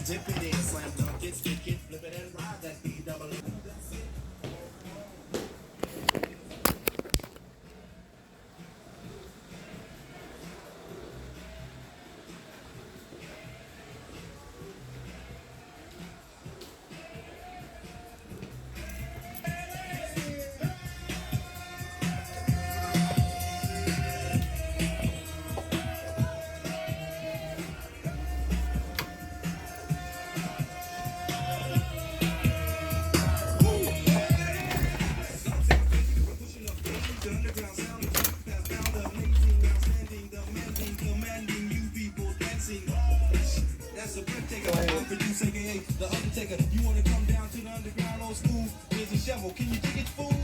dip it in, slam dunk it, stick it, flip it and ride that B double. That's a breathtaker. I'm producer, aka the Undertaker. You wanna come down to the underground old school? Here's a shovel. Can you dig it, fool?